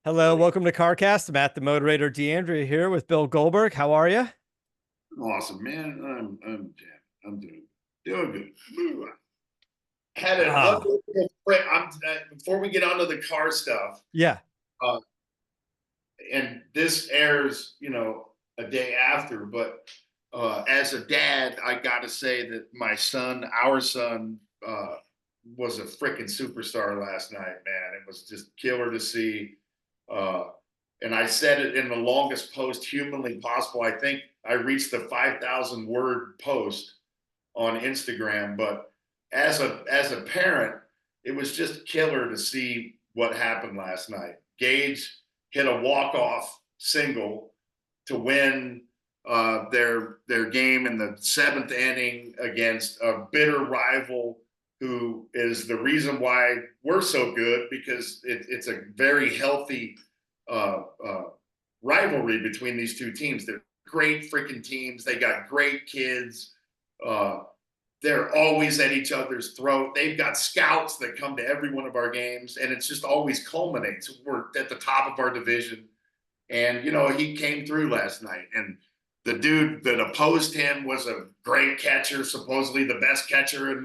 Hello, welcome to CarCast. Matt, the moderator, DeAndrea here with Bill Goldberg. How are you? Awesome, man. I'm doing good. Had an Ah, unbelievable before we get onto the car stuff, yeah. uh, and this airs, a day after. But as a dad, I got to say that our son, was a freaking superstar last night. Man, it was just killer to see. Uh, and I said it in the longest post humanly possible. I think I reached the 5,000 word post on Instagram. But as a parent, it was just killer to see what happened last night. Gage hit a walk off single to win their game in the seventh inning against a bitter rival who is the reason why we're so good, because it's a very healthy uh, uh, rivalry between these two teams. They're great freaking teams. They got great kids. Uh, they're always at each other's throat. They've got scouts that come to every one of our games, and it's just always culminates. We're at the top of our division, and he came through last night. And the dude that opposed him was a great catcher, supposedly the best catcher in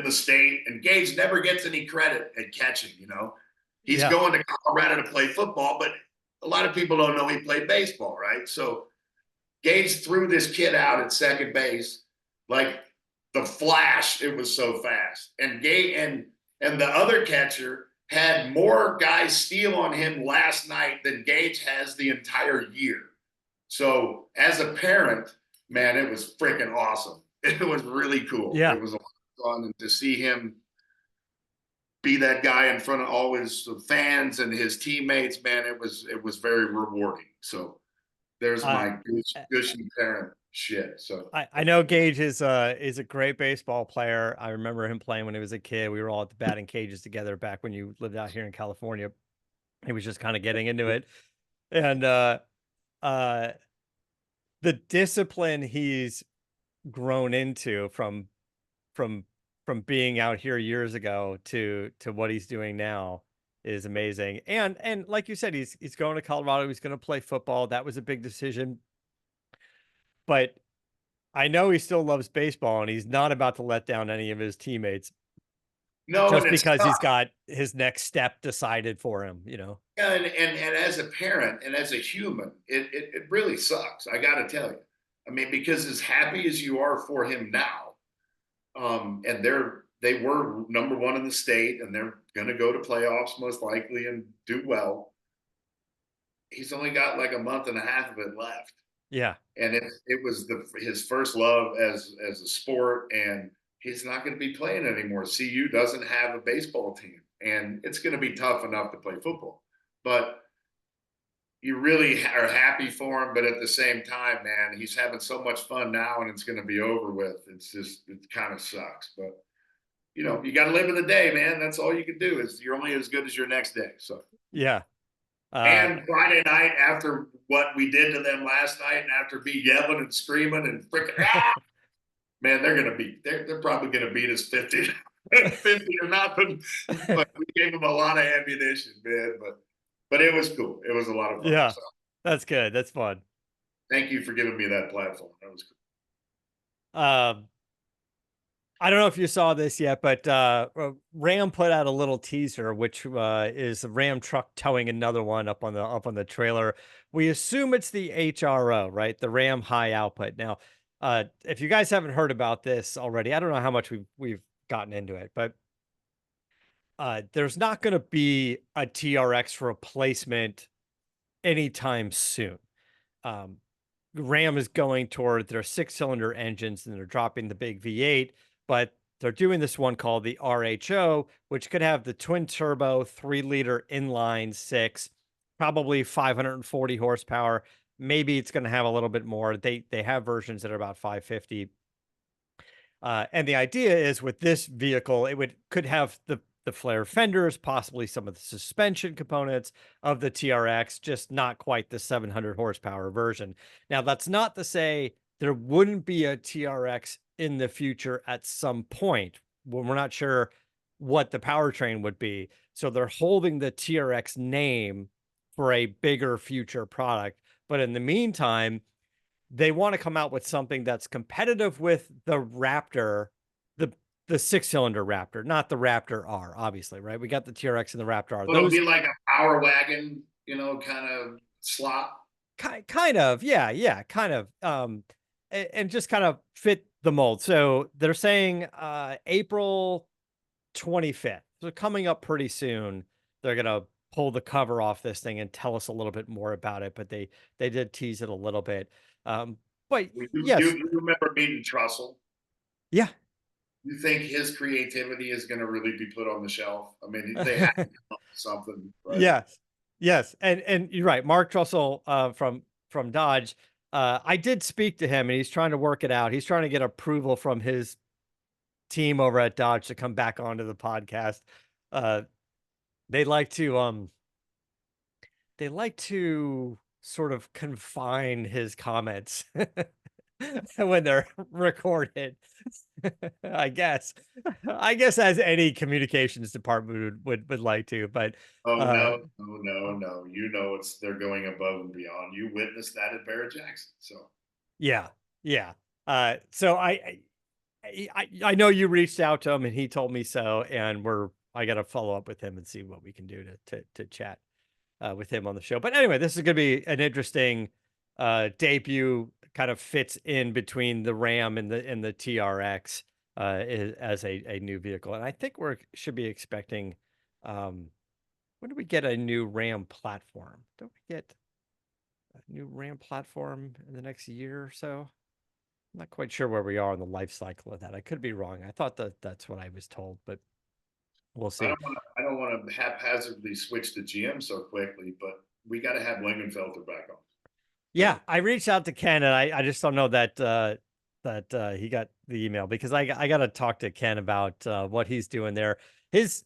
the state. And Gage never gets any credit at catching. He's Yeah. going to Colorado to play football, but a lot of people don't know he played baseball, right? So Gage threw this kid out at second base like the flash. It was so fast. And the other catcher had more guys steal on him last night than Gage has the entire year. So as a parent, man, it was freaking awesome. It was really cool. Yeah. It was a lot of fun, and to see him be that guy in front of all his fans and his teammates, man, it was very rewarding. So there's Uh, my gushy parent shit. So I know Gage is a great baseball player. I remember him playing when he was a kid. We were all at the batting cages together back when you lived out here in California. He was just kind of getting into it. And uh the discipline he's grown into from from being out here years ago to what he's doing now is amazing. And like you said, he's going to Colorado. He's going to play football. That was a big decision, but I know he still loves baseball, and he's not about to let down any of his teammates no, and just it's because he's tough. got his next step decided for him. You know? And as a parent and as a human, it really sucks. I got to tell you. I mean, because as happy as you are for him now, and they were number one in the state, and they're going to go to playoffs most likely and do well. He's only got like a month and a half of it left, Yeah. and it was his first love as a sport, and he's not going to be playing anymore. CU doesn't have a baseball team, and it's going to be tough enough to play football, but you really are happy for him. But at the same time, man, he's having so much fun now, and it's going to be over with. It kind of sucks, but you got to live in the day, man. That's all you can do. Is you're only as good as your next day. So. Yeah. Uh, And Friday night, after what we did to them last night, and after me yelling and screaming and freaking, man, they're probably gonna beat us 50 or nothing. But we gave them a lot of ammunition, man. But it was cool. It was a lot of fun. yeah. So That's good. That's fun. thank you for giving me that platform. That was cool. Um, I don't know if you saw this yet, but Ram put out a little teaser, which is a Ram truck towing another one up on the trailer. We assume it's the HRO, right? The Ram high output. Now, if you guys haven't heard about this already, I don't know how much we've gotten into it, but there's not going to be a TRX replacement anytime soon. Um, Ram is going toward their six-cylinder engines, and they're dropping the big V8, but they're doing this one called the RHO, which could have the twin turbo 3-liter inline six, probably 540 horsepower. Maybe it's going to have a little bit more. They have versions that are about 550. And the idea is with this vehicle, could have the flare fenders, possibly some of the suspension components of the TRX, just not quite the 700 horsepower version. Now, that's not to say there wouldn't be a TRX in the future at some point when we're not sure what the powertrain would be. So they're holding the TRX name for a bigger future product. But in the meantime, they want to come out with something that's competitive with the Raptor, the the 6-cylinder Raptor, not the Raptor R, obviously, right? We got the TRX and the Raptor R. So it'll be Those like a power wagon, kind of slot. kind of, yeah, yeah, kind of, and just kind of fit the mold. So they're saying April 25th. So coming up pretty soon. They're gonna pull the cover off this thing and tell us a little bit more about it. But they did tease it a little bit. But yes, You remember meeting Trussell? yeah. You think his creativity is going to really be put on the shelf? I mean, they have to come up with something, right? Yes, yes, and you're right. Mark Trussell from Dodge. I did speak to him, and he's trying to work it out. He's trying to get approval from his team over at Dodge to come back onto the podcast. Uh, they like to they like to sort of confine his comments when they're recorded. I guess. I guess as any communications department would like to, but Oh uh no, no, no, no! They're going above and beyond. You witnessed that at Barrett Jackson, so yeah, yeah. So I know you reached out to him and he told me so, and I got to follow up with him and see what we can do to chat with him on the show. But anyway, this is going to be an interesting debut. Kind of fits in between the Ram and the TRX as a new vehicle, and I think we should be expecting. When do we get a new Ram platform? Don't we get a new Ram platform in the next year or so? I'm not quite sure where we are in the life cycle of that. I could be wrong. I thought that's what I was told, but we'll see. I don't want to haphazardly switch to GM so quickly, but we got to have Lingenfelter back on. Yeah, I reached out to Ken, and I just don't know that he got the email, because I got to talk to Ken about what he's doing there. His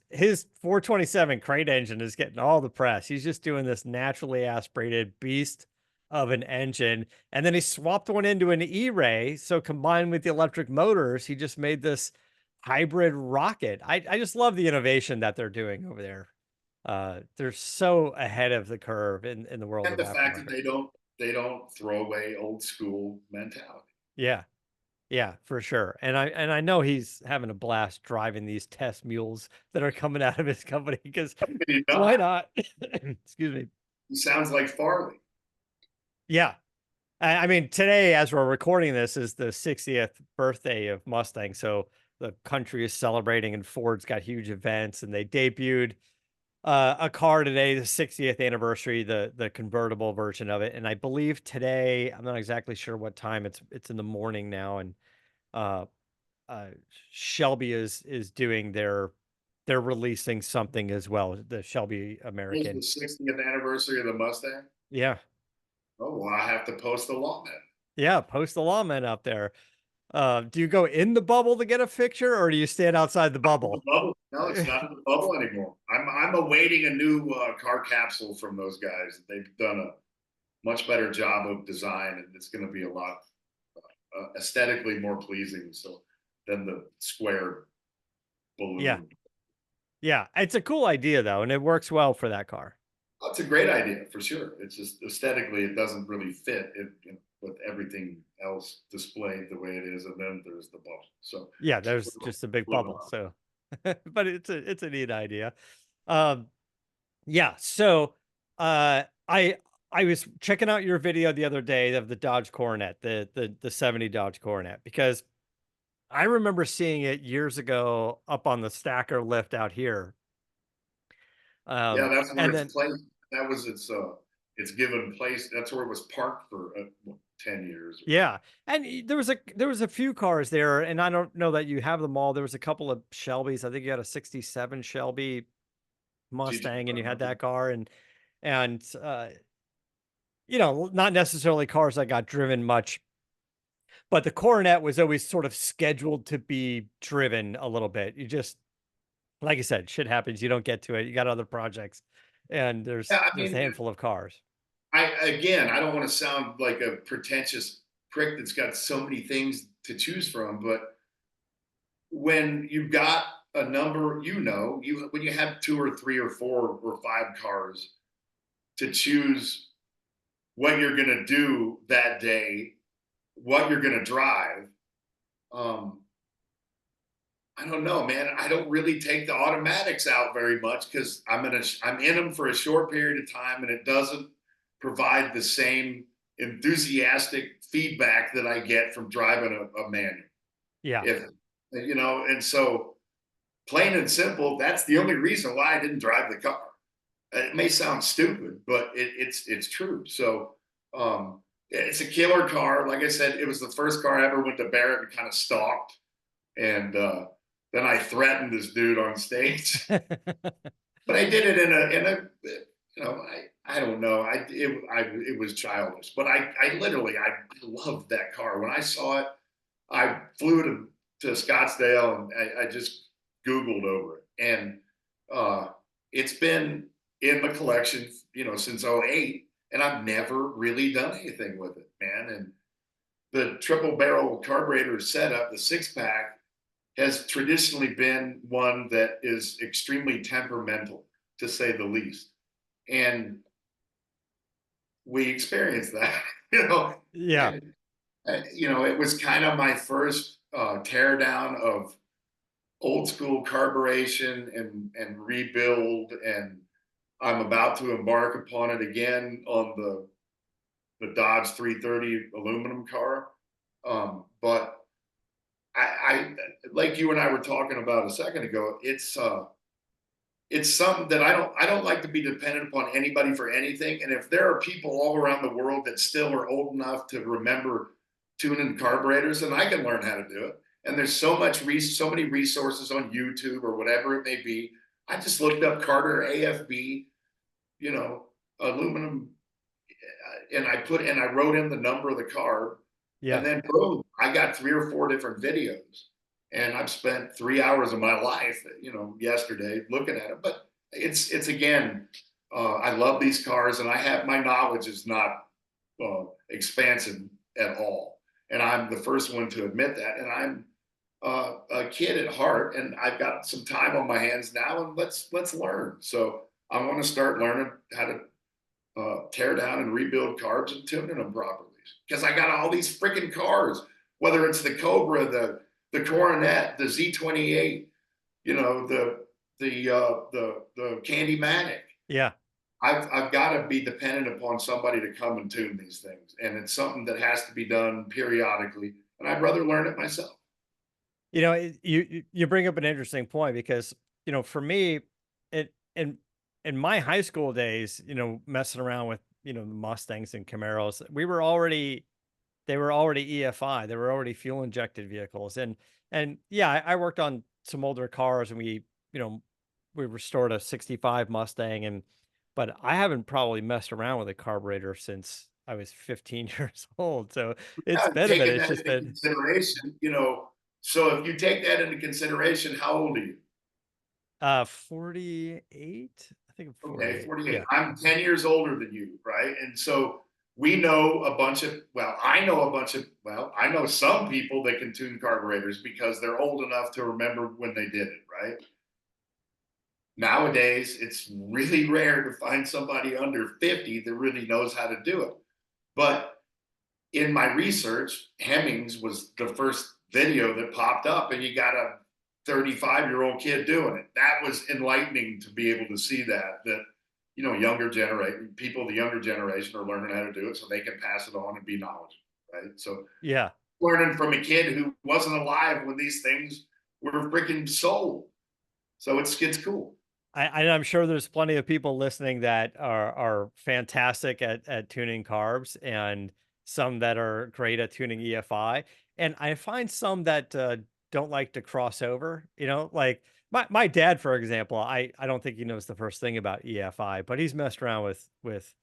427 crate engine is getting all the press. He's just doing this naturally aspirated beast of an engine, and then he swapped one into an E-Ray. So combined with the electric motors, he just made this hybrid rocket. I just love the innovation that they're doing over there. They're so ahead of the curve in the world And of the fact that aftermarket. they don't throw away old school mentality. Yeah. Yeah, for sure. And I know he's having a blast driving these test mules that are coming out of his company, because You why not? not? Excuse me. He sounds like Farley. Yeah. I mean, today, as we're recording this, is the 60th birthday of Mustang. So the country is celebrating, and Ford's got huge events, and they debuted a car today, the 60th anniversary, the convertible version of it. And I believe today, I'm not exactly sure what time, it's in the morning now, and uh uh Shelby is doing they're releasing something as well, the Shelby It was American. the 60th anniversary of the Mustang. Yeah. Oh, well, I have to post the law then. Yeah, post the lawman up there. Do you go in the bubble to get a picture, or do you stand outside the The bubble? bubble. No, it's not in the bubble anymore. I'm awaiting a new car capsule from those guys. They've done a much better job of design, and it's going to be a lot aesthetically more pleasing. So than the square Yeah. balloon. Yeah, it's a cool idea though, and it works well for that car. That's a great idea for sure. It's just aesthetically, it doesn't really fit with everything else displayed the way it is, and then there's the bubble. So, Yeah, there's just a big bubble. So, but it's a neat idea. Um, yeah. So, I was checking out your video the other day of the Dodge Coronet, the 70 Dodge Coronet, because I remember seeing it years ago up on the stacker lift out here. yeah, that's where And it's then placed. That was its given place. That's where it was parked for 10 years. yeah, and there was a few cars there, and I don't know that you have them all. There was a couple of Shelbys. I think you had a '67 Shelby Mustang, and you had that car, and not necessarily cars that got driven much, but the Coronet was always sort of scheduled to be driven a little bit. You just, like I said, shit happens. You don't get to it. You got other projects, and Yeah, there's a handful of cars. I don't want to sound like a pretentious prick that's got so many things to choose from, but when you've got a number, when you have two or three or four or five cars, to choose what you're going to do that day, what you're going to drive. Um, I don't know, man. I don't really take the automatics out very much because I'm in them for a short period of time, and it doesn't provide the same enthusiastic feedback that I get from driving a manual. Yeah. If and so plain and simple, that's the only reason why I didn't drive the car. It may sound stupid, but it's true. So it's a killer car. Like I said, it was the first car I ever went to Barrett and kind of stalked, and then I threatened this dude on stage. But I did it in a I don't know. It was childish, but I literally I loved that car. When I saw it, I flew to Scottsdale and I just Googled over it. And it's been in my collection, since '08, and I've never really done anything with it, man. And the triple barrel carburetor setup, the 6-pack, has traditionally been one that is extremely temperamental, to say the least. And we experienced that, Yeah. and it was kind of my first tear down of old school carburation and rebuild, and I'm about to embark upon it again on the Dodge 330 aluminum car. But I like you and I were talking about a second ago. It's something that I don't like to be dependent upon anybody for anything. And if there are people all around the world that still are old enough to remember tuning carburetors, then I can learn how to do it. And there's so many resources on YouTube or whatever it may be. I just looked up Carter AFB, you know, aluminum, and I wrote in the number of the car, Yeah. and then boom, I got 3 or 4 different videos, and I've spent 3 hours of my life, yesterday looking at it. But it's again, I love these cars, and my knowledge is not expansive at all, and I'm the first one to admit that. And I'm a kid at heart, and I've got some time on my hands now, and let's learn. So I want to start learning how to tear down and rebuild carbs and tuning them properly. Because I got all these freaking cars, whether it's the Cobra, the Coronet, the Z28, the Candy Manic. Yeah. I've got to be dependent upon somebody to come and tune these things, and it's something that has to be done periodically. And I'd rather learn it myself. You bring up an interesting point because, for me, it in my high school days, messing around with, the Mustangs and Camaros, they were already EFI. They were already fuel injected vehicles. And yeah, I worked on some older cars, and we restored a 65 Mustang, but I haven't probably messed around with a carburetor since I was 15 years old. So it's Yeah, been a minute. taking It's that just into been consideration, so if you take that into consideration, how old are you? 48. I think I'm Okay, 48. 48. Yeah. I'm 10 years older than you, right? And so we know a bunch of, well, I know a bunch of, well, I know some people that can tune carburetors because they're old enough to remember when they did it, right? Nowadays, it's really rare to find somebody under 50 that really knows how to do it. But in my research, Hemmings was the first video that popped up, and you got a 35-year-old kid doing it. That was enlightening to be able to see that younger generation people, the younger generation are learning how to do it so they can pass it on and be knowledgeable, right? So Yeah. learning from a kid who wasn't alive when these things were freaking sold. So it's cool. I'm sure there's plenty of people listening that are fantastic at tuning carbs, and some that are great at tuning EFI. And I find some that don't like to cross over, like my dad, for example. I don't think he knows the first thing about EFI, but he's messed around with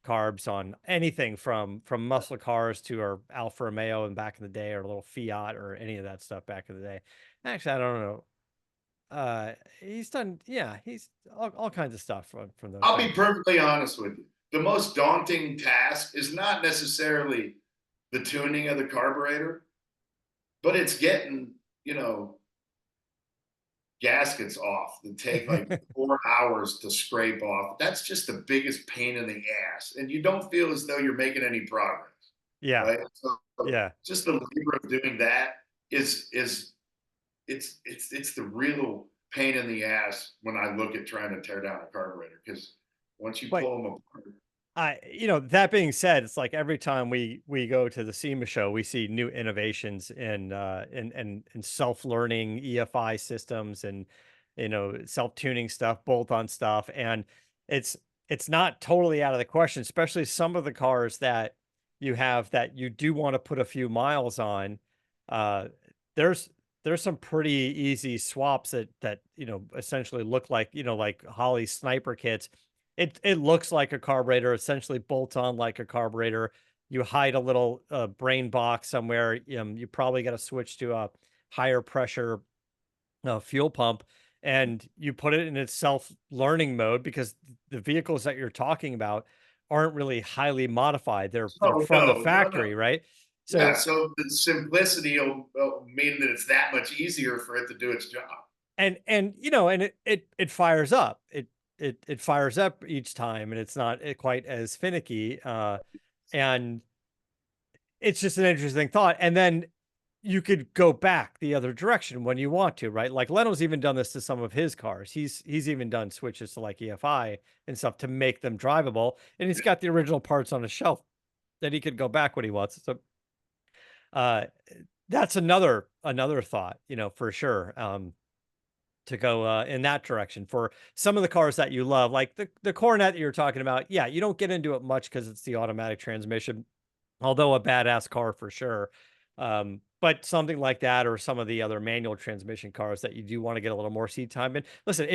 carbs on anything from muscle cars to our Alfa Romeo and back in the day, or a little Fiat, or any of that stuff back in the day. Actually, I don't know. He's done, yeah, he's all kinds of stuff from those I'll be things. perfectly honest with you. The most daunting task is not necessarily the tuning of the carburetor, but it's getting, gaskets off that take like 4 hours to scrape off. That's just the biggest pain in the ass. And you don't feel as though you're making any progress. Yeah. Right. So Yeah. just the labor of doing that is it's the real pain in the ass when I look at trying to tear down a carburetor because once you But pull them apart, that being said, it's like every time we go to the SEMA show, we see new innovations in self-learning EFI systems and self-tuning stuff, bolt-on stuff, and it's it's not totally out of the question, especially some of the cars that you have that you do want to put a few miles on. Uh, there's there's some pretty easy swaps that essentially look like like Holly's sniper kits. It looks like a carburetor, essentially bolts on like a carburetor. You hide a little brain box somewhere. You probably got to switch to a higher pressure fuel pump, and you put it in its self-learning mode because the vehicles that you're talking about aren't really highly modified. They're oh from the no. factory, right? Yeah, So so the simplicity will mean that it's that much easier for it to do its job. and it fires up. It fires up each time, and it's not quite as finicky. And it's just an interesting thought. And then you could go back the other direction when you want to, right? Like Leno's even done this to some of his cars. He's even done switches to like EFI and stuff to make them drivable. And he's got the original parts on a shelf that he could go back when he wants. So uh that's another thought, for sure. To go in that direction for some of the cars that you love, like the Coronet that you're talking about. Yeah, you don't get into it much because it's the automatic transmission, although a badass car for sure. But something like that, or some of the other manual transmission cars that you do want to get a little more seat time in. Listen,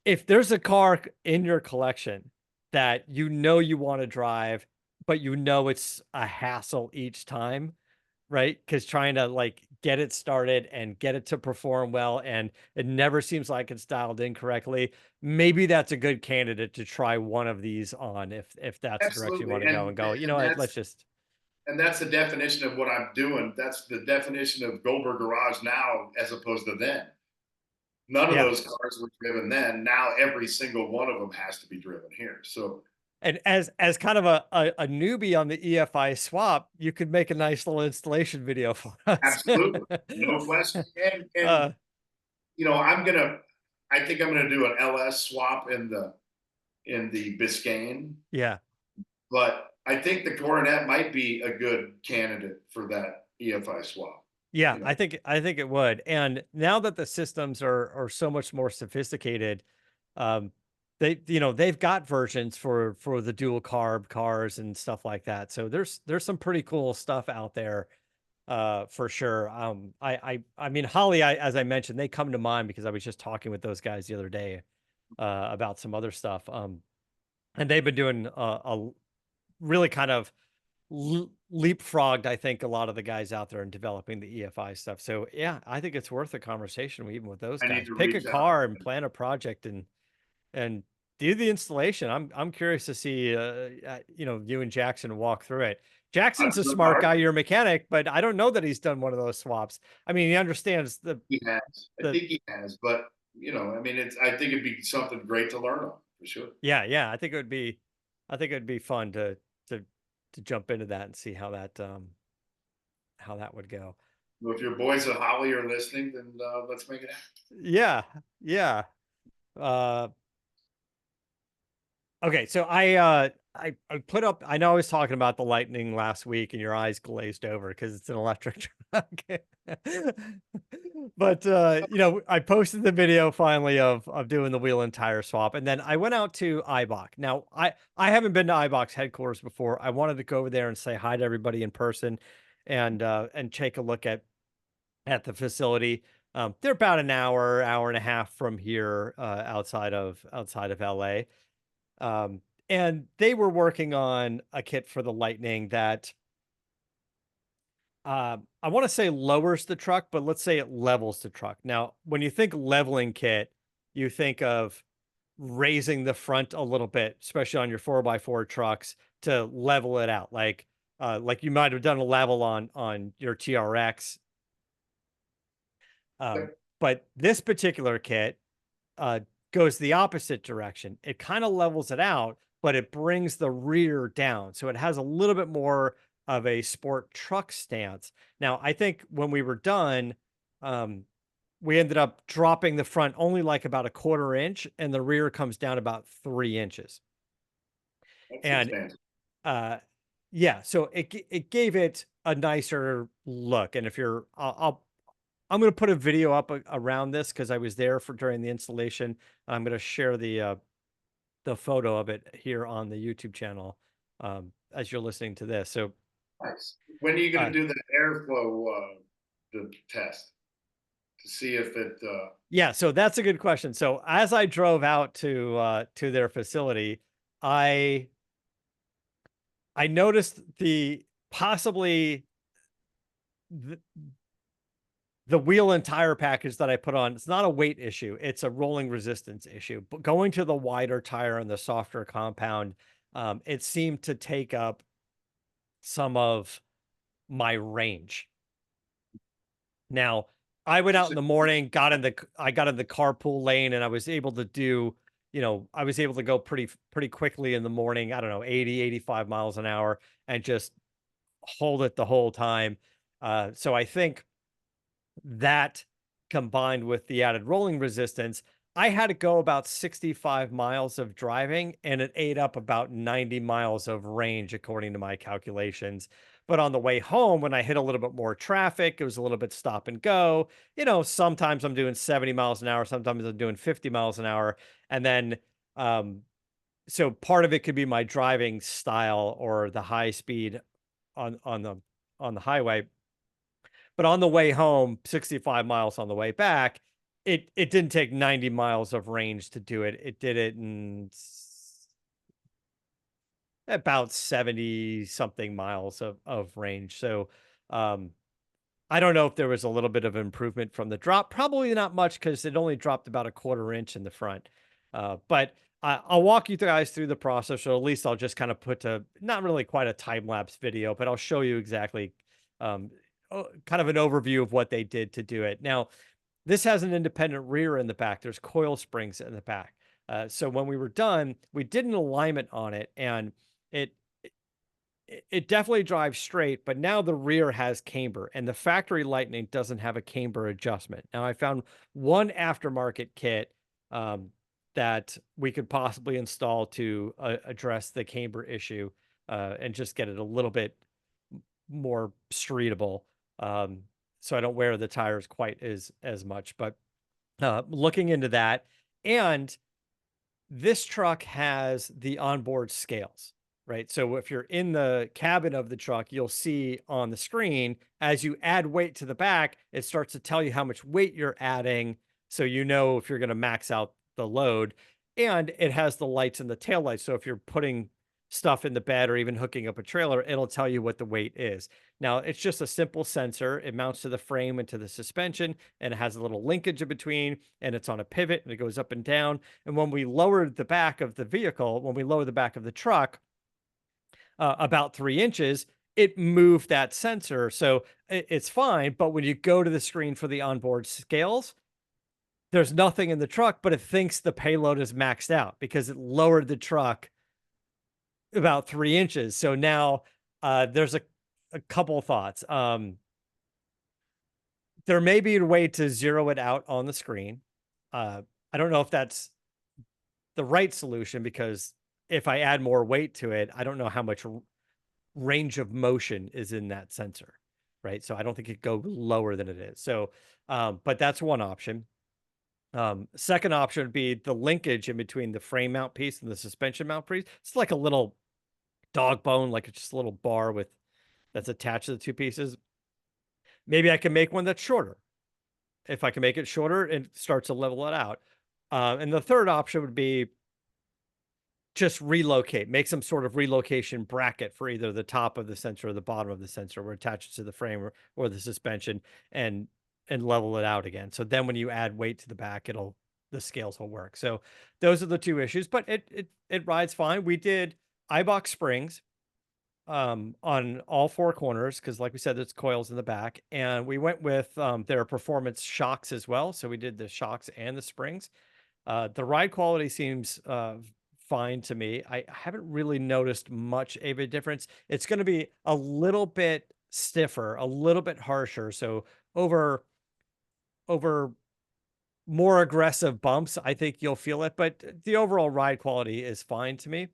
if there's a car in your collection that you want to drive, but it's a hassle each time, right? Because trying to like get it started and get it to perform well, and it never seems like it's dialed in correctly. Maybe that's a good candidate to try one of these on if that's the direction you want Absolutely, to go and go. You know and what? that's Let's just and that's the definition of what I'm doing. That's the definition of Goldberg Garage now, as opposed to then. None of yeah. those cars were driven then. Now every single one of them has to be driven here. So And as kind of a newbie on the EFI swap, you could make a nice little installation video for us. absolutely, no question. And uh, you know, I think I'm gonna do an LS swap in the Biscayne, yeah. but I think the Coronet might be a good candidate for that EFI swap. Yeah, You know, I think it would. And now that the systems are so much more sophisticated, um, they've got versions for the dual carb cars and stuff like that. So there's some pretty cool stuff out there, for sure. I mean, Holly, as I mentioned, they come to mind because I was just talking with those guys the other day about some other stuff. And they've been doing a really kind of leapfrogged, I think, a lot of the guys out there in developing the EFI stuff. So yeah, I think it's worth a conversation even with those I need guys. to Pick a reach out. car and plan a project and do the installation. I'm curious to see you and Jackson walk through it. I'm Jackson's a so smart guy, hard. your mechanic, but I don't know that he's done one of those swaps. I mean, he understands He has. I the think he has, but you know, I mean, I think it'd be something great to learn on for sure. yeah. I think it would be fun to to jump into that and see how that would go. So if your boys at Holly are listening, then let's make it happen. Yeah, yeah. Uh, okay, so I put up. I know I was talking about the lightning last week, and your eyes glazed over because it's an electric truck. But I posted the video finally of doing the wheel and tire swap, and then I went out to Eibach. Now I haven't been to Eibach's headquarters before. I wanted to go over there and say hi to everybody in person, and take a look at the facility. They're about an hour and a half from here, outside of LA. And they were working on a kit for the Lightning that I want to say lowers the truck, but let's say it levels the truck. Now, when you think leveling kit, you think of raising the front a little bit, especially on your 4x4 trucks to level it out. Like you might have done a level on your TRX. But this particular kit uh, goes the opposite direction. It kind of levels it out, but it brings the rear down. So it has a little bit more of a sport truck stance. Now, I think when we were done, um, we ended up dropping the front only like about a quarter inch, and the rear comes down about 3 inches. That's And substantial. uh, yeah, so it gave it a nicer look. And if you're, I'm going to put a video up around this because I was there for during the installation. I'm going to share the photo of it here on the YouTube channel as you're listening to this. So, Nice. When are you going uh, to do the airflow the test to see if it? yeah, so that's a good question. So as I drove out to their facility, I I noticed the possibly the, the wheel and tire package that I put on. It's not a weight issue; it's a rolling resistance issue. But going to the wider tire and the softer compound, it seemed to take up some of my range. Now, I went out in the morning, I got in the carpool lane and I was able to do, I was able to go pretty quickly in the morning, I don't know, 80, 85 miles an hour and just hold it the whole time. So I think that combined with the added rolling resistance, I had to go about 65 miles of driving and it ate up about 90 miles of range, according to my calculations. But on the way home, when I hit a little bit more traffic, it was a little bit stop and go. Sometimes I'm doing 70 miles an hour, sometimes I'm doing 50 miles an hour. And then, um, so part of it could be my driving style or the high speed on the highway. But on the way home, 65 miles on the way back, it didn't take 90 miles of range to do it. It did it in about 70 something miles of range. So um I don't know if there was a little bit of improvement from the drop. Probably not much because it only dropped about a quarter inch in the front. But I'll walk you guys through the process, or at least I'll just kind of put not really quite a time lapse video, but I'll show you exactly um, kind of an overview of what they did to do it. Now, this has an independent rear in the back. There's coil springs in the back. So when we were done, we did an alignment on it, and it it definitely drives straight, but now the rear has camber and the factory Lightning doesn't have a camber adjustment. Now I found one aftermarket kit that we could possibly install to address the camber issue and just get it a little bit more streetable. Um, so I don't wear the tires quite as much, but looking into that, and this truck has the onboard scales, right? So if you're in the cabin of the truck, you'll see on the screen as you add weight to the back, it starts to tell you how much weight you're adding. So you know if you're going to max out the load. And it has the lights and the tail lights. So if you're putting stuff in the bed or even hooking up a trailer, it'll tell you what the weight is. Now, it's just a simple sensor. It mounts to the frame and to the suspension, and it has a little linkage in between, and it's on a pivot, and it goes up and down. And when we lowered the back of the vehicle, when we lower the back of the truck about 3 inches, it moved that sensor. So it's fine. But when you go to the screen for the onboard scales, there's nothing in the truck, but it thinks the payload is maxed out because it lowered the truck about 3 inches. So now there's a couple thoughts. There may be a way to zero it out on the screen. I don't know if that's the right solution because if I add more weight to it, I don't know how much range of motion is in that sensor, right? So I don't think it could go lower than it is. So, but that's one option. Second option would be the linkage in between the frame mount piece and the suspension mount piece. It's like a little dog bone, like it's just a little bar with that's attached to the two pieces. Maybe I can make one that's shorter. If I can make it shorter, it starts to level it out. And the third option would be just relocate, make some sort of relocation bracket for either the top of the sensor or the bottom of the sensor where it attaches to the frame or the suspension and level it out again. So then when you add weight to the back, the scales will work. So those are the two issues, but it rides fine. We did Eibach springs on all four corners because, like we said, there's coils in the back, and we went with their performance shocks as well. So we did the shocks and the springs. The ride quality seems fine to me. I haven't really noticed much of a difference. It's going to be a little bit stiffer, a little bit harsher. So over more aggressive bumps, I think you'll feel it, but the overall ride quality is fine to me.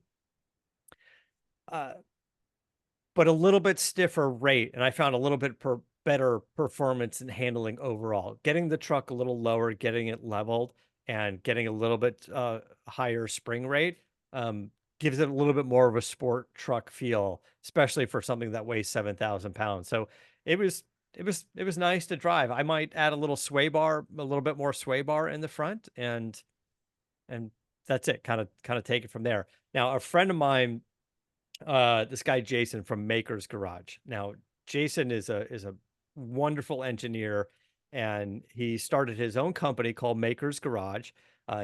Uh, but a little bit stiffer rate, and I found a little bit better performance and handling overall. Getting the truck a little lower, getting it leveled, and getting a little bit higher spring rate gives it a little bit more of a sport truck feel, especially for something that weighs 7,000 pounds. So it was it was nice to drive. I might add a little sway bar, a little bit more sway bar in the front, and that's it. Kind of take it from there. Now, a friend of mine, this guy Jason from Maker's Garage. Now, Jason is a wonderful engineer, and he started his own company called Maker's Garage.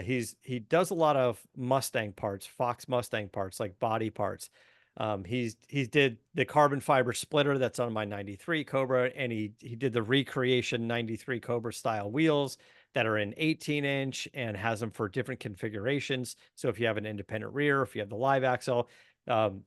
He does a lot of Mustang parts, Fox Mustang parts, like body parts. He did the carbon fiber splitter that's on my 93 Cobra, and he did the recreation 93 Cobra style wheels that are in 18-inch and has them for different configurations. So if you have an independent rear, if you have the live axle, um,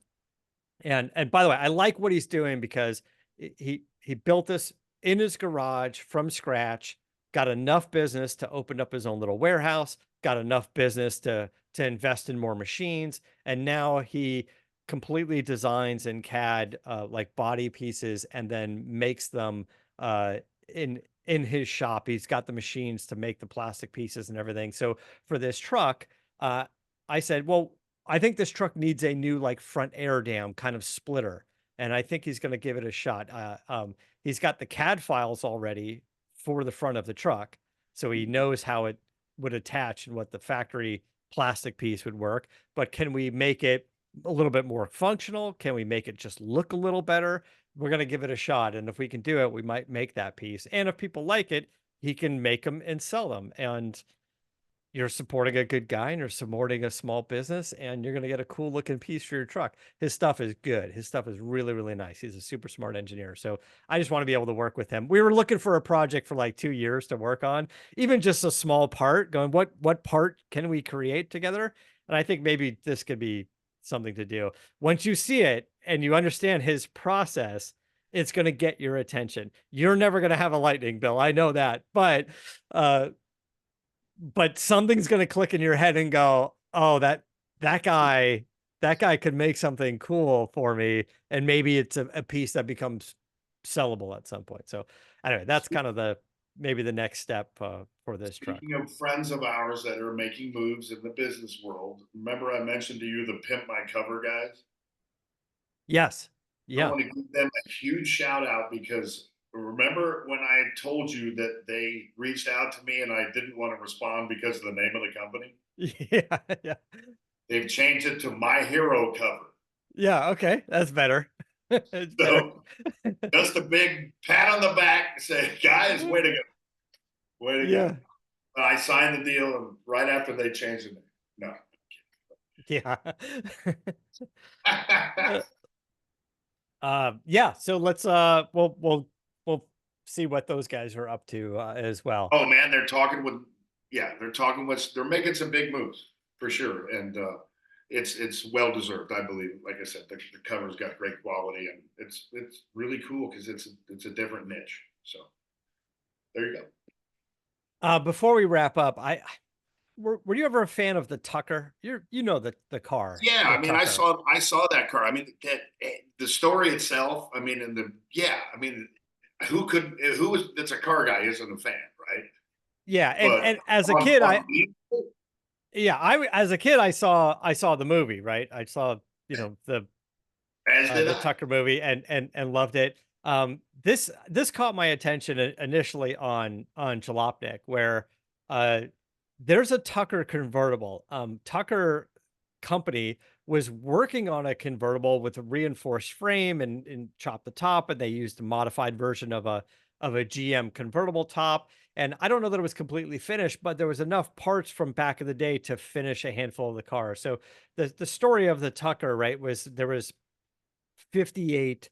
and by the way, I like what he's doing because he built this in his garage from scratch, got enough business to open up his own little warehouse, got enough business to invest in more machines, and now he completely designs in CAD like body pieces and then makes them uh, in his shop. He's got the machines to make the plastic pieces and everything. So for this truck, uh, I said, well, I think this truck needs a new like front air dam kind of splitter, and I think he's going to give it a shot. He's got the CAD files already for the front of the truck, so he knows how it would attach and what the factory plastic piece would work. But can we make it a little bit more functional? Can we make it just look a little better? We're going to give it a shot, and if we can do it, we might make that piece. And if people like it, he can make them and sell them. And you're supporting a good guy and you're supporting a small business, and you're going to get a cool looking piece for your truck. His stuff is good. His stuff is really, really nice. He's a super smart engineer. So I just want to be able to work with him. We were looking for a project for like 2 years to work on, even just a small part, going, what part can we create together? And I think maybe this could be something to do. Once you see it and you understand his process, it's going to get your attention. You're never going to have a lightning bill. I know that. Uh, but something's going to click in your head and go, oh, that guy, that guy could make something cool for me. And maybe it's a piece that becomes sellable at some point. So anyway, that's kind of maybe the next step for this truck. Speaking of friends of ours that are making moves in the business world, remember I mentioned to you the Pimp My Cover guys? Yes. I Yeah. want to give them a huge shout out because remember when I told you that they reached out to me and I didn't want to respond because of the name of the company? Yeah. Yeah. They've changed it to My Hero Cover. Yeah. Okay. That's better. It's better. So just a big pat on the back, say, guys, way to go. Way to go. Yeah. I signed the deal and right after they changed it. No. Yeah. Yeah, so let's we'll see what those guys are up to as well. Oh man, they're making some big moves for sure. And it's well deserved, I believe. Like I said, the cover's got great quality and it's really cool because it's a different niche. So there you go. Before we wrap up, were you ever a fan of the Tucker? You know the car, Yeah, the I mean, Tucker. I saw that car. I mean, the story itself. I mean, I mean, who was that's a car guy isn't a fan, right? Yeah, But and as a kid, on as a kid I saw the movie, right? I saw, you know, as did the I. Tucker movie and loved it. This caught my attention initially on Jalopnik, where uh, there's a Tucker convertible. Tucker company was working on a convertible with a reinforced frame and chop the top, and they used a modified version of a GM convertible top. And I don't know that it was completely finished, but there was enough parts from back in the day to finish a handful of the car. So the story of the Tucker, right, was there was 58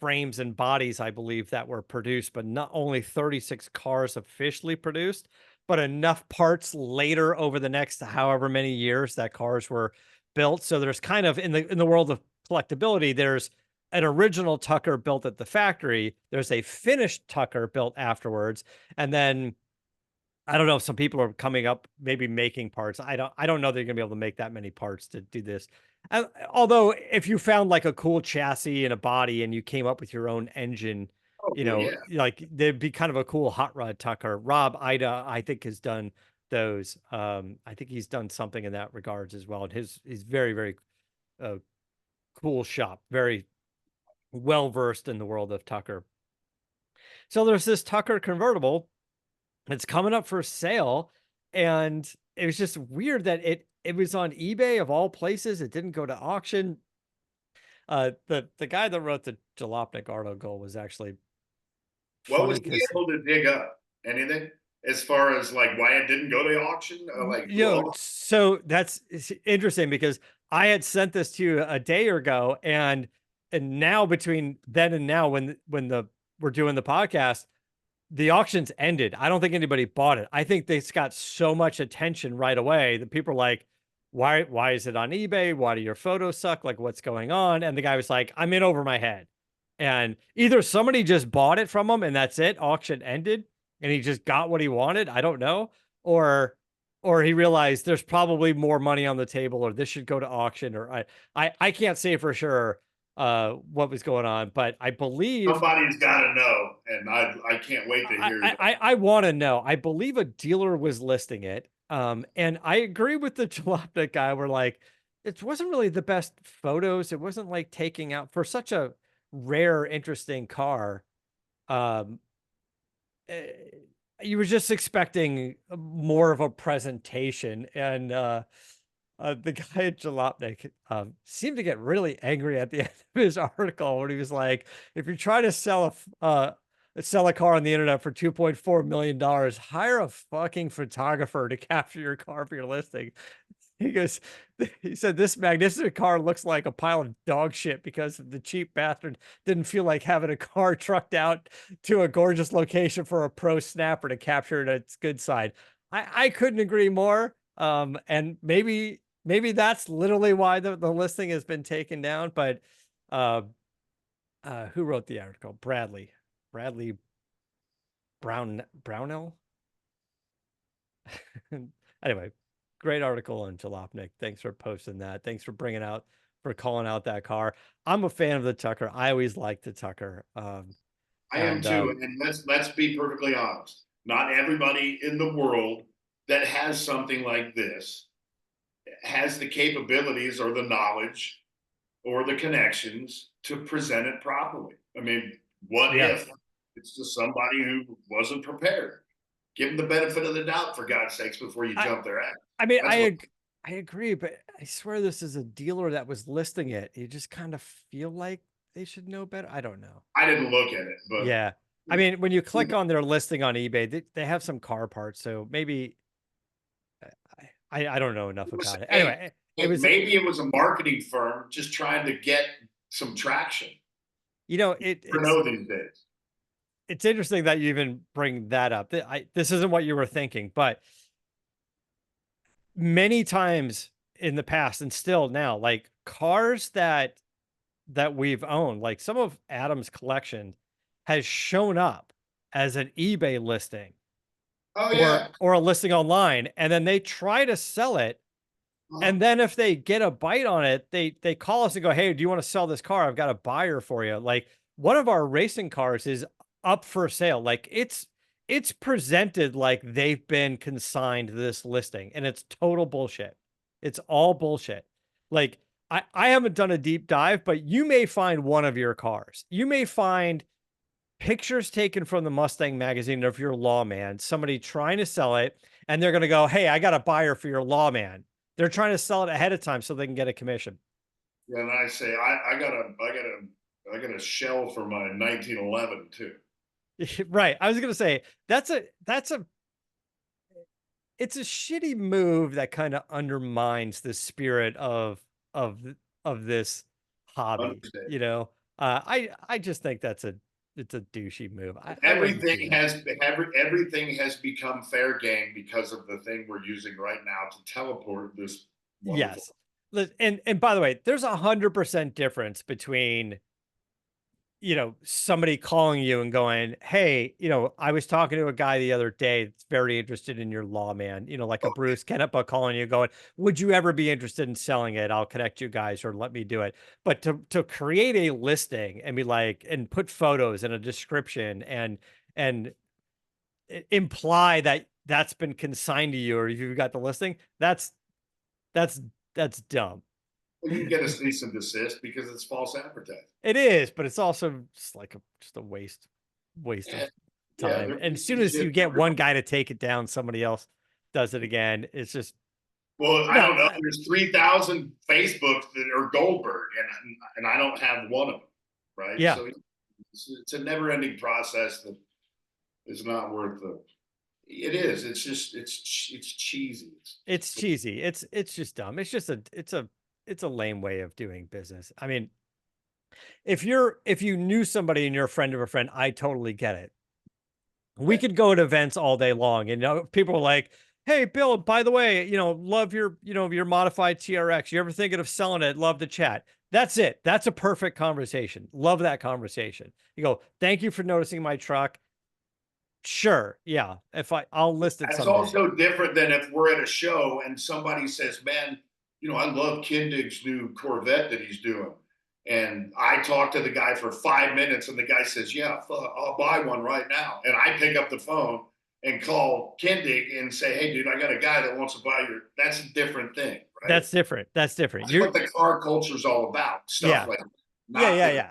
frames and bodies, I believe, that were produced, but not only 36 cars officially produced, but enough parts later over the next however many years that cars were built. So there's kind of in the world of collectability, there's an original Tucker built at the factory, there's a finished Tucker built afterwards, and then I don't know if some people are coming up, maybe making parts. I don't know that you're gonna be able to make that many parts to do this. Although if you found like a cool chassis and a body and you came up with your own engine, Oh, well, yeah. like there'd be kind of a cool hot rod Tucker. Rob Ida, I think, has done those. I think he's done something in that regards as well. And he's very, very uh, cool shop, very well versed in the world of Tucker. So there's this Tucker convertible. It's coming up for sale, and it was just weird that it was on eBay of all places. It didn't go to auction. The guy that wrote the Jalopnik article was actually What was funny he because able to dig up? Anything as far as like why it didn't go to auction? Like, well, so it's interesting because I had sent this to you a day ago, and now between then and now when we're doing the podcast, the auction's ended. I don't think anybody bought it. I think this got so much attention right away that people are like, why is it on eBay? Why do your photos suck? Like, what's going on? And the guy was like, I'm in over my head. And either somebody just bought it from him and that's it, auction ended, and he just got what he wanted. I don't know. Or he realized there's probably more money on the table, or this should go to auction, or I can't say for sure what was going on, but I believe somebody's got to know, and I can't wait to hear that. I want to know. I believe a dealer was listing it. And I agree with the Jalopnik guy. Where like, it wasn't really the best photos. It wasn't like taking out for such a rare, interesting car. Um, eh, you were just expecting more of a presentation, and the guy at Jalopnik seemed to get really angry at the end of his article when he was like, "If you're trying to sell a car on the internet for $2.4 million, hire a fucking photographer to capture your car for your listing." He goes, he said, "This magnificent car looks like a pile of dog shit because the cheap bastard didn't feel like having a car trucked out to a gorgeous location for a pro snapper to capture it at its good side." I couldn't agree more. And maybe that's literally why the listing has been taken down. But uh, who wrote the article? Bradley Brownell. Anyway, great article on Jalopnik. Thanks for posting that. Thanks for calling out that car. I'm a fan of the Tucker. I always liked the Tucker. I am And too, and let's be perfectly honest. Not everybody in the world that has something like this has the capabilities or the knowledge or the connections to present it properly. I mean, what yeah, if it's just somebody who wasn't prepared? Give them the benefit of the doubt, for God's sakes, before you I jump their ass. I mean, That's what I agree, but I swear this is a dealer that was listing it. You just kind of feel like they should know better. I don't know. I didn't look at it, but Yeah. I mean, when you click on their listing on eBay, they have some car parts, so maybe I don't know enough about it. hey, Anyway, it was maybe it was a marketing firm just trying to get some traction. For know these days. it's interesting that you even bring that up. This isn't what you were thinking, but many times in the past and still now, like cars that we've owned, like some of Adam's collection has shown up as an eBay listing Oh yeah. or a listing online, and then they try to sell it. Uh-huh. And then if they get a bite on it, they call us and go, "Hey, do you want to sell this car? I've got a buyer for you." Like one of our racing cars is up for sale. Like it's presented like they've been consigned to this listing, and it's total bullshit. It's all bullshit. Like I haven't done a deep dive, but you may find one of your cars. You may find pictures taken from the Mustang magazine of your lawman, somebody trying to sell it, and they're going to go, "Hey, I got a buyer for your lawman." They're trying to sell it ahead of time so they can get a commission. And I say I got a shell for my 1911 too. Right. I was going to say it's a shitty move that kind of undermines the spirit of of this hobby, Understand. you know. I just think it's a douchey move. I wouldn't do Everything that. has everything has become fair game because of the thing we're using right now to teleport this wonderful. Yes. And by the way, there's 100% difference between, somebody calling you and going, "Hey, I was talking to a guy the other day that's very interested in your law, man." Like a Oh, Bruce Kennepa calling you, going, "Would you ever be interested in selling it? I'll connect you guys, or let me do it." But to create a listing and be like, and put photos and a description and imply that that's been consigned to you, or you've got the listing, that's that's dumb. well, you can get a cease and desist because it's false advertising. It is, but it's also just like just a waste Yeah, of yeah, time. they're And as soon pieces of as shit you get for real. one guy to take it down, somebody else does it again. It's just Well, I no, don't know. There's 3,000 Facebooks that are Goldberg, and I don't have one of them, right? yeah, So it's a never ending process that is not worth the. It is. It's just it's cheesy. it's cheesy. It's just dumb. It's a lame way of doing business. I mean, if you knew somebody and you're a friend of a friend, I totally get it. We Yeah. could go to events all day long, and people are like, "Hey, Bill, by the way, love your modified TRX. You ever thinking of selling it? Love to chat." That's it. That's a perfect conversation. Love that conversation. You go, "Thank you for noticing my truck. Sure, yeah. I'll list it That's someday." also different than if we're at a show and somebody says, "Man, I love Kindig's new Corvette that he's doing." And I talk to the guy for 5 minutes, and the guy says, "Yeah, I'll buy one right now." And I pick up the phone and call Kindig and say, "Hey, dude, I got a guy that wants to buy your." That's a different thing, right? That's different. That's different. That's what the car culture is all about. Stuff Yeah, like yeah, not yeah, the yeah.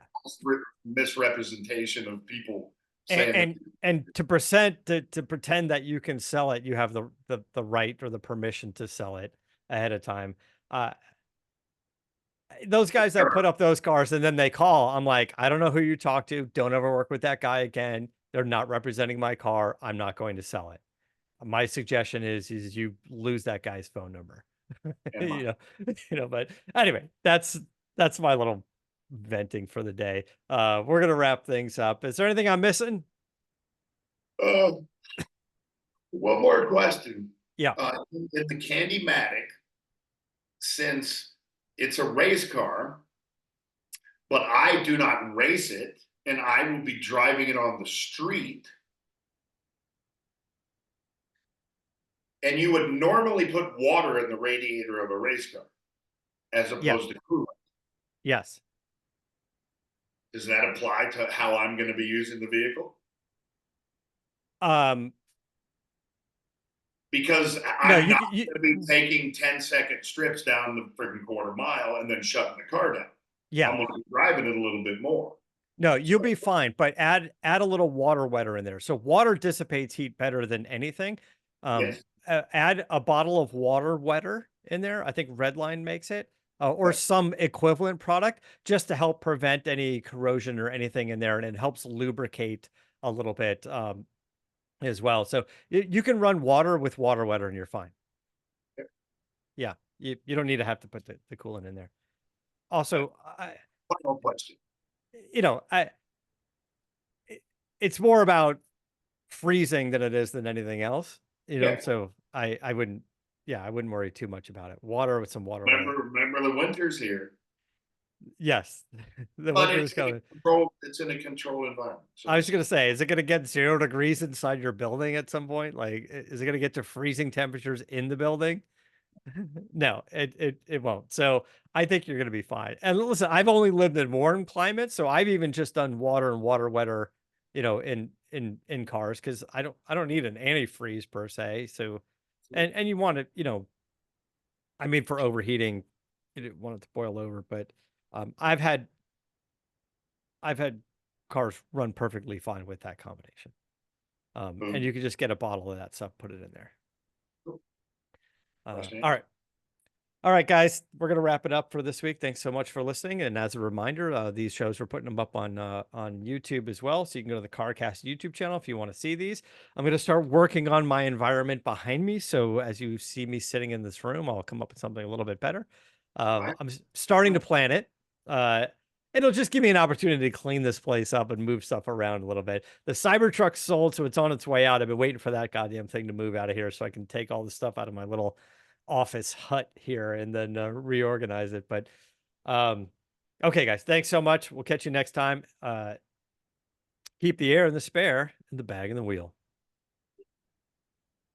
misrepresentation of people and saying that. and, and to pretend that you can sell it, you have the right or the permission to sell it ahead of time. Uh, those guys that put up those cars and then they call, I'm like, I don't know who you talk to. Don't ever work with that guy again. They're not representing my car. I'm not going to sell it. My suggestion is you lose that guy's phone number. Am I? you know, but anyway, that's my little venting for the day. We're gonna wrap things up. Is there anything I'm missing? Uh, One more question. Yeah. In the Candy-Matic, since it's a race car, but I do not race it, and I will be driving it on the street, and you would normally put water in the radiator of a race car as Yeah. opposed to coolant. Yes. Does that apply to how I'm going to be using the vehicle? Um, Because no, I'm not you going to be taking 10-second strips down the freaking quarter mile and then shutting the car down. yeah. I'm going to be driving it a little bit more. No, you'll So, be fine, but add a little water wetter in there. So water dissipates heat better than anything. yes. Add a bottle of water wetter in there. I think Redline makes it, or Okay. some equivalent product, just to help prevent any corrosion or anything in there, and it helps lubricate a little bit as well. So you can run water with water wetter, and you're fine. Yeah, you don't need to have to put the coolant in there. Also, Final question. I it's more about freezing than it is than anything else, Yeah. so I wouldn't, yeah, I wouldn't worry too much about it. Water with some water wetter. Remember the winter's here, Yes, the but winter is coming. it's in a controlled environment. So I was it's gonna say, is it gonna get 0 degrees inside your building at some point? Like, is it gonna get to freezing temperatures in the building? No, it won't. So I think you're gonna be fine. And listen, I've only lived in warm climates, so I've even just done water and water wetter, in cars, because I don't need an antifreeze per se. So, and you want it, I mean, for overheating, you don't want it to boil over. But I've had cars run perfectly fine with that combination. And boom. you could just get a bottle of that stuff, put it in there. Question. All right. All right, guys, we're gonna wrap it up for this week. Thanks so much for listening. And as a reminder, these shows we're putting them up on YouTube as well, so you can go to the CarCast YouTube channel if you want to see these. I'm gonna start working on my environment behind me, so as you see me sitting in this room, I'll come up with something a little bit better. I, I'm starting to plan it. It'll just give me an opportunity to clean this place up and move stuff around a little bit. The Cybertruck's sold, so it's on its way out. I've been waiting for that goddamn thing to move out of here so I can take all the stuff out of my little office hut here and then reorganize it. But okay, guys, thanks so much. We'll catch you next time. Keep the air in the spare and the bag in the wheel.